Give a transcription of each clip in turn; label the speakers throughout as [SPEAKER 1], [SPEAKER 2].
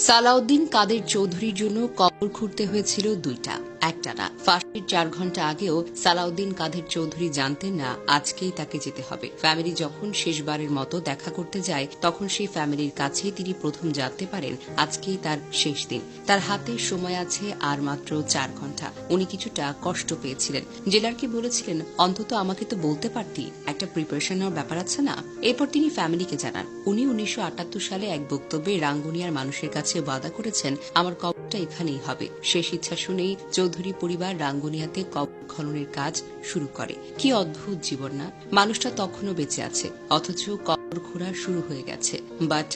[SPEAKER 1] সালাউদ্দিন কাদের চৌধুরীর জন্য কবর খুঁড়তে হয়েছিল দুইটা একটানা। ফাঁসির 4 ঘণ্টা আগেও সালাউদ্দিন কাদের চৌধুরী জানতেন না আজকেই তাকে যেতে হবে। ফ্যামিলি যখন শেষবারের মতো দেখা করতে যায় তখন সেই ফ্যামিলির কাছে তিনি প্রথম জানতে পারেন আজকেই তার শেষ দিন। তার হাতে সময় আছে আর মাত্র 4 ঘণ্টা। উনি কিছুটা কষ্ট পেয়েছিলেন। জেলারকে বলেছিলেন, অন্তত আমাকে তো বলতে পারতি, একটা প্রিপারেশন নেওয়ার ব্যাপার আছে না। এরপর তিনি ফ্যামিলিকে জানান উনি 1978 সালে এক বক্তব্যে রাঙ্গুনিয়ার মানুষের কাছে ওয়াদা করেছেন আমার কবরটা এখানেই হবে। শেষ ইচ্ছা শুনেই চৌধুরী পরিবার রাঙ্গুনিয়াতে কবর খননের কাজ শুরু করে। কি অদ্ভুত জীবন না! মানুষটা তখনও বেঁচে আছে, অথচ কবর খোঁড়া শুরু হয়ে গেছে। বাট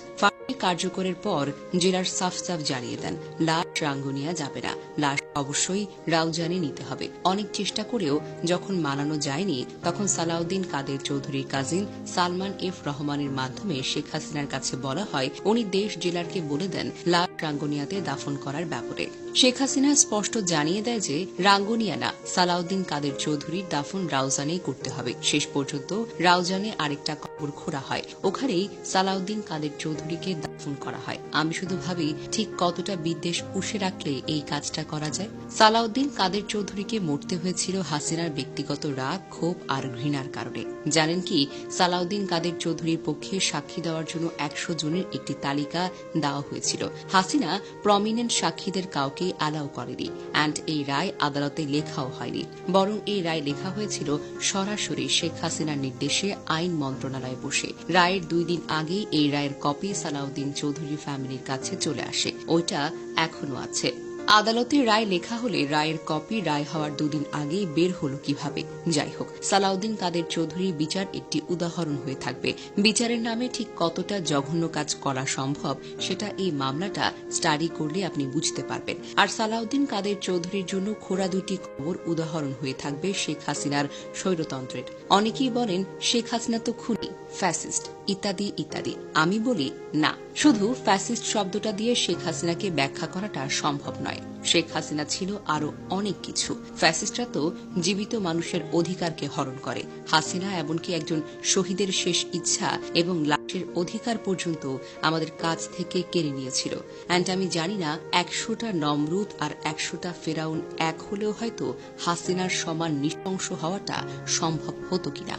[SPEAKER 1] কার্যকরের পর জেলার সাফ জানিয়ে দেন লাশ রাঙ্গুনিয়া যাবে না, লাশ অবশ্যই রাউজানে নিতে হবে। অনেক চেষ্টা করেও যখন মানানো যায়নি তখন সালাউদ্দিন কাদের চৌধুরীর কাজিন সালমান এফ রহমানের মাধ্যমে শেখ হাসিনার কাছে বলা হয় উনি দেশ জেলারকে বলে দেন লাশ রাঙ্গুনিয়াতে দাফন করার ব্যাপারে। শেখ হাসিনা স্পষ্ট জানিয়ে দেয় যে রাঙ্গুনিয়া না, সালাউদ্দিন কাদের চৌধুরীর দাফন রাউজানেই করতে হবে। শেষ পর্যন্ত রাউজানে আরেকটা কবর খোঁড়া হয়, ওখানেই সালাউদ্দিন কাদের চৌধুরীকে দাফন করা হয়। আমি শুধু ভাবি ঠিক কতটা বিদ্বেষ পুষে রাখলে এই কাজটা করা যায়। সালাউদ্দিন কাদের চৌধুরীকে মরতে হয়েছিল হাসিনার ব্যক্তিগত রাগ, ক্ষোভ আর ঘৃণার কারণে। জানেন কি, সালাউদ্দিন কাদের চৌধুরীর পক্ষে সাক্ষী দেওয়ার জন্য 100 জনের একটি তালিকা দেওয়া হয়েছিল। হাসিনা প্রমিনেন্ট সাক্ষীদের কাউকে অ্যালাউ করেনি, অ্যান্ড এই রায় আদালতে লেখাও হয়নি, বরং এই রায় লেখা হয়েছিল সরাসরি শেখ হাসিনার নির্দেশে আইন মন্ত্রণালয়ে বসে। রায়ের 2 দিন আগেই এই রায়ের কপি সালাউদ্দিন চৌধুরী ফ্যামিলির কাছে চলে আসে। ওইটা এখনো আছে। আদালতে রায় লেখা হলে রায়ের কপি রায় হওয়ার 2 দিন আগেই বের হলো কিভাবে? যাই হোক, সালাউদ্দিন কাদের চৌধুরীর বিচার একটি উদাহরণ হয়ে থাকবে। বিচারের নামে ঠিক কতটা জঘন্য কাজ করা সম্ভব সেটা এই মামলাটা স্টাডি করলে আপনি বুঝতে পারবেন। আর সালাউদ্দিন কাদের চৌধুরীর জন্য খোঁড়া 2টি কবর উদাহরণ হয়ে থাকবে শেখ হাসিনার স্বৈরতন্ত্রের। অনেকেই বলেন শেখ হাসিনা তো খুনি, ফ্যাসিস্ট ইত্যাদি ইত্যাদি। আমি বলি না, শুধু ফ্যাসিস্ট শব্দটা দিয়ে শেখ হাসিনাকে ব্যাখ্যা করাটা সম্ভব নয়। শেখ হাসিনা ছিল আরো অনেক কিছু। ফ্যাসিস্টরা তো জীবিত মানুষের অধিকারকে হরণ করে। হাসিনা এমনকি একজন শহীদের শেষ ইচ্ছা এবং লাশের অধিকার পর্যন্ত আমাদের কাছ থেকে কেড়ে নিয়েছিল। অ্যান্ড আমি জানি না 100টা নমরুদ আর 100টা ফেরাউন এক হলেও হয়তো হাসিনার সমান নৃশংস হওয়াটা সম্ভব হতো কিনা।